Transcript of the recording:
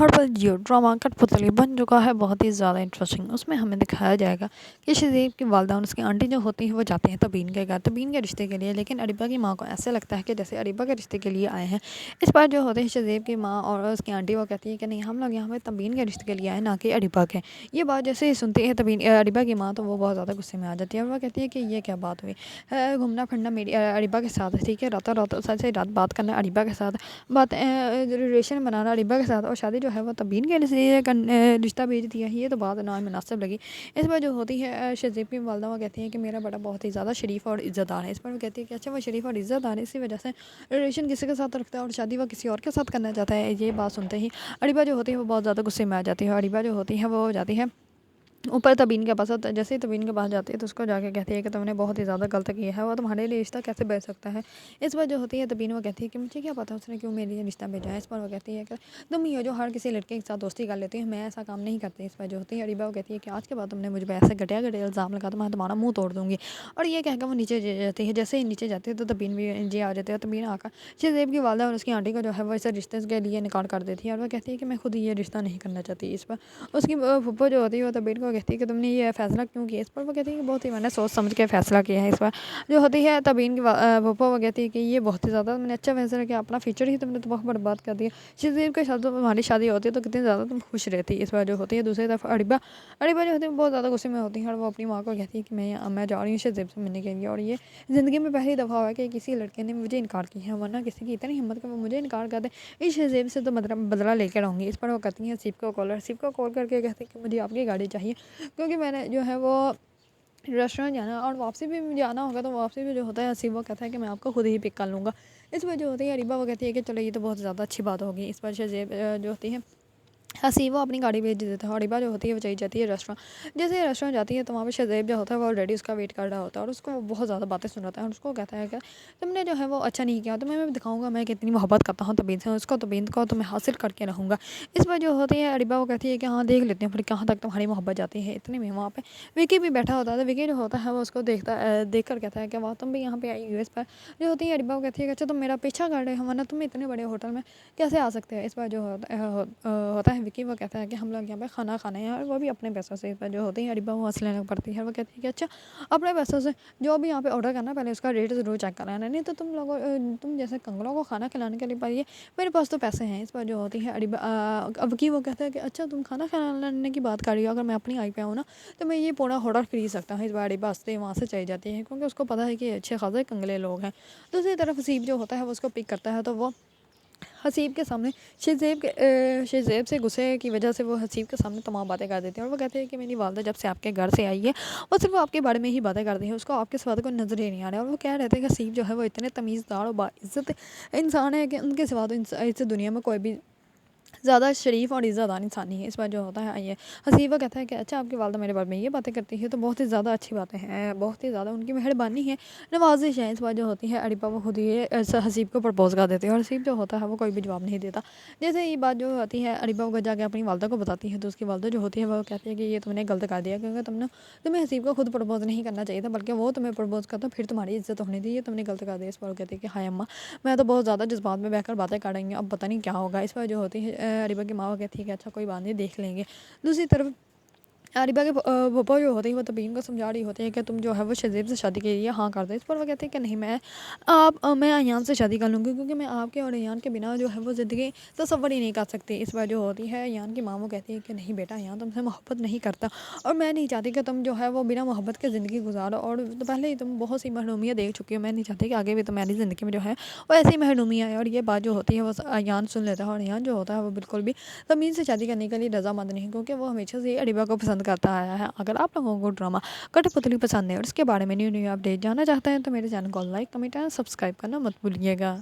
ہر پل Jio drama کٹپتلی بن چکا ہے بہت ہی زیادہ انٹرسٹنگ۔ اس میں ہمیں دکھایا جائے گا کہ شہزیب کی والدہ اور اس کی آنٹی جو ہوتی ہیں وہ جاتے ہیں تبین کے گھر، تبین کے رشتے کے لیے، لیکن اریبہ کی ماں کو ایسے لگتا ہے کہ جیسے اریبہ کے رشتے کے لیے آئے ہیں۔ اس بار جو ہوتے ہیں شہزیب کی ماں اور اس کی آنٹی وہ کہتی ہے کہ نہیں، ہم لوگ یہاں پہ تبین کے رشتے کے لیے آئے، نہ کہ اریبہ کے۔ یہ بات جیسے ہی سنتی ہے اریبہ کی ماں، تو وہ بہت زیادہ غصے میں آ جاتی ہے اور وہ کہتی ہے کہ یہ کیا بات ہوئی، گھومنا پھرنا میری اریبہ کے ساتھ، ٹھیک ہے، راتوں ساتھ سے رات بات کرنا اریبہ کے ساتھ، بات ریلیشن بنانا اریبہ کے ساتھ، اور شادی جو ہے وہ تبین کے رشتہ بھیج دیا، یہ تو بات نامناسب لگی۔ اس پر جو ہوتی ہے شہزیب کی والدہ وہ کہتی ہے کہ میرا بیٹا بہت ہی زیادہ شریف اور عزت دار ہے۔ اس پر وہ کہتی ہے کہ اچھا، وہ شریف اور عزت دار ہے، اسی وجہ سے ریلیشن کسی کے ساتھ رکھتا ہے اور شادی وہ کسی اور کے ساتھ کرنا چاہتا ہے۔ یہ بات سنتے ہی اریبہ جو ہوتی ہے وہ بہت زیادہ غصے میں آ جاتی ہے، اور اریبہ جو ہوتی ہے وہ جاتی ہے اوپر تبین کے پاس۔ جیسے ہی تبین کے پاس جاتی ہے تو اس کو جا کے کہتی ہے کہ تم نے بہت ہی زیادہ غلط کیا ہے، وہ تمہارے لیے رشتہ کیسے بھیج سکتا ہے۔ اس پر جو ہوتی ہے تبین وہ کہتی ہے کہ مجھے کیا پتا اس نے کیوں میرے لیے رشتہ بھیجا ہے۔ اس پر وہ کہتی ہے کہ تم ہی ہو جو ہر کسی لڑکے کے ساتھ دوستی کر لیتی ہے، میں ایسا کام نہیں کرتی۔ اس پر جو ہوتی ہے اریبہ وہ کہتی ہے کہ آج کے بعد تم نے مجھ پہ ایسے گھٹیا الزام لگا تو میں تمہارا منہ توڑ دوں گی، اور یہ کہہ کر وہ نیچے جاتی ہے۔ جیسے ہی نیچے جاتی ہے تو تبین بھی جی آ جاتے ہیں، تبین آ کر شہزیب کی والدہ اور اس کی آنٹی کو جو ہے وہ اس رشتے کے لیے انکار کر دیتی ہے، اور وہ کہتی ہے کہ میں خود یہ رشتہ نہیں کرنا چاہتی۔ اس پر اس کی پھپھو جو ہوتی ہے وہ تبین کو کہتی ہے کہ تم نے یہ فیصلہ کیوں کیا۔ اس پر وہ کہتی ہے کہ بہت ہی میں نے سوچ سمجھ کے فیصلہ کیا ہے۔ اس پر جو ہوتی ہے تبین کی پھپھو وہ کہتی ہے کہ یہ بہت ہی زیادہ میں نے اچھا فیصلہ کیا، اپنا فیوچر ہی تم نے تو بہت برباد کر دیا۔ شہزیب کے ساتھ تمہاری شادی ہوتی ہے تو کتنی زیادہ تم خوش رہتی۔ اس پر جو ہوتی ہے دوسری طرف اریبہ جو ہوتی ہے بہت زیادہ غصے میں ہوتی ہے، اور وہ اپنی ماں کو کہتی ہے کہ میں جا رہی ہوں شہزیب سے ملنے کے لیے، اور یہ زندگی میں پہلی دفعہ ہوا ہے کہ کسی لڑکے نے مجھے انکار کیا ہے، ورنہ کسی کی اتنی ہمت کہ وہ مجھے انکار کر دے۔ اس شہزیب سے تو بدلہ لے کے رہوں گی۔ اس پر وہ کرتی ہیں حسیب کو کال کر کے کہتے ہیں کہ مجھے آپ کی گاڑی چاہیے، کیونکہ میں نے جو ہے وہ ریسٹورینٹ جانا اور واپسی بھی جانا ہوگا، تو واپسی بھی جو ہوتا ہے حسیب وہ کہتا ہے کہ میں آپ کو خود ہی پک کر لوں گا۔ اس پر جو ہوتی ہے اریبہ وہ کہتی ہے کہ چلو یہ تو بہت زیادہ اچھی بات ہوگی۔ اس پر شہزیب جو ہوتی ہے حسیب وہ اپنی گاڑی بھیج دیتا ہے، اور اریبہ جو ہوتی ہے وہ چلی جاتی ہے ریسٹورینٹ۔ جیسے ہی ریسٹورینٹ جاتی ہے تو وہاں پہ شہزیب جو ہوتا ہے وہ آلریڈی اس کا ویٹ کر رہا ہوتا ہے، اور اس کو وہ بہت زیادہ باتیں سناتا ہے، اور اس کو کہتا ہے کہ تم نے جو ہے وہ اچھا نہیں کیا، تو میں دکھاؤں گا میں کتنی محبت کرتا ہوں تبین سے، اس کو تبین کو تو میں حاصل کر کے رہوں گا۔ اس پر جو ہوتی ہے اریبہ وہ کہتی ہے کہ ہاں دیکھ لیتے ہیں پھر کہاں تک تمہاری محبت جاتی ہے۔ اتنے میں وہاں پہ وکی بھی بیٹھا ہوتا ہے، تو وکی جو ہوتا ہے وہ اس کو دیکھ کر کہتا ہے کہ واہ تم بھی یہاں پہ آئی ہو۔ اس پر جو ہوتی ہے اریبہ وہ کہتی ہے کہ اچھا تم میرا پیچھا کر رہے ہو، ورنہ تم اتنے بڑے ہوٹل میں کیسے آ سکتے ہو۔ اس پر جو ہوتا ہے وکی وہ کہتا ہے کہ ہم لوگ یہاں پہ کھانا کھانے ہیں، اور وہ بھی اپنے پیسوں سے۔ اس پر جو ہوتی ہے اریبہ وہ ہنسنے لگ پڑتی ہے، وہ کہتی ہے کہ اچھا اپنے پیسوں سے جو بھی یہاں پہ آرڈر کرنا پہلے اس کا ریٹ ضرور چیک کرانا، نہیں تو تم جیسے کنگلوں کو کھانا کھلانے کے لیے پائیے، میرے پاس تو پیسے ہیں۔ اس پر جو ہوتی ہے وکی وہ کہتا ہے کہ اچھا تم کھانا کھلانے کی بات کر رہی ہو، اگر میں اپنی آئی پہ ہوں نا تو میں یہ پورا ہوٹل خرید سکتا ہوں۔ اس بار اریبہ ہنستے وہاں سے چلی جاتی ہے، کیونکہ اس کو پتہ ہے کہ اچھے خاصے کنگلے لوگ ہیں۔ دوسری طرف حسیب جو ہوتا ہے وہ اس کو پک کرتا ہے، تو وہ حسیب کے سامنے شہزیب سے غصے کی وجہ سے وہ حسیب کے سامنے تمام باتیں کر دیتے ہیں، اور وہ کہتے ہیں کہ میری والدہ جب سے آپ کے گھر سے آئی ہے وہ صرف آپ کے بارے میں ہی باتیں کرتی ہے، اس کو آپ کے سوا کوئی نظر ہی نہیں آ رہا ہے۔ اور وہ کہہ رہے تھے کہ حسیب جو ہے وہ اتنے تمیزدار اور باعزت انسان ہے کہ ان کے سوا تو اس دنیا میں کوئی بھی زیادہ شریف اور عزت دار انسان نہیں ہے۔ اس بار جو ہوتا ہے یہ حسیب وہ کہتا ہے کہ اچھا آپ کی والدہ میرے بارے میں یہ باتیں کرتی ہے تو بہت ہی زیادہ اچھی باتیں ہیں، بہت ہی زیادہ ان کی مہربانی ہے، نوازش ہے۔ اس بار جو ہوتی ہے اریبہ وہ خود ہی حسیب کو پرپوز کر دیتی ہے، اور حسیب جو ہوتا ہے وہ کوئی بھی جواب نہیں دیتا۔ جیسے یہ بات جو ہوتی ہے اریبہ کو جا کے اپنی والدہ کو بتاتی ہے، تو اس کی والدہ جو ہوتی ہے وہ کہتی ہے کہ یہ تم نے غلط کر دیا، کیونکہ تمہیں حسیب کو خود پرپوز نہیں کرنا چاہیے تھا، بلکہ وہ تمہیں پرپوز کرتا پھر تمہاری عزت ہونی تھی، یہ تم نے غلط کر دیا۔ اس پر وہ کہتی ہے کہ ہائے اماں، میں تو بہت زیادہ جذبات میں بہ کر باتیں کر رہی ہوں، اب پتہ نہیں کیا ہوگا۔ اس پر جو ہوتی ہے اریبہ کی ماں کہتی ہے کہ اچھا کوئی بات نہیں، دیکھ لیں گے۔ دوسری طرف اریبہ کے پھپھو جو ہوتی ہے وہ تبین کو سمجھا رہی ہوتی ہے کہ تم جو ہے وہ شہزیب سے شادی کے لیے ہاں کر دو۔ اس پر وہ کہتے ہیں کہ نہیں، میں ایان سے شادی کر لوں گی، کیونکہ میں آپ کے اور ایان کے بنا جو ہے وہ زندگی تصور ہی نہیں کر سکتی۔ اس پر جو ہوتی ہے ایان کی ماں وہ کہتی ہے کہ نہیں بیٹا، ایان تم سے محبت نہیں کرتا، اور میں نہیں چاہتی کہ تم جو ہے وہ بنا محبت کے زندگی گزارو، اور پہلے ہی تم بہت سی محرومیاں دیکھ چکی ہو، میں نہیں چاہتی کہ آگے بھی تمہاری زندگی میں جو ہے وہ ایسی محرومیاں آئے۔ اور یہ بات جو ہوتی ہے وہ ایان سن لیتا ہے، اور ایان جو ہوتا ہے وہ بالکل بھی تمین سے شادی کرنے کے لیے رضامند نہیں، کیونکہ وہ ہمیشہ سے اریبہ کو پسند کرتا آیا ہے۔ اگر آپ لوگوں کو ڈرامہ کٹھ پتلی پسند ہے اور اس کے بارے میں نیو اپڈیٹ جاننا چاہتے ہیں تو میرے چینل کو لائک، کمنٹ اور سبسکرائب کرنا مت بھولیے گا۔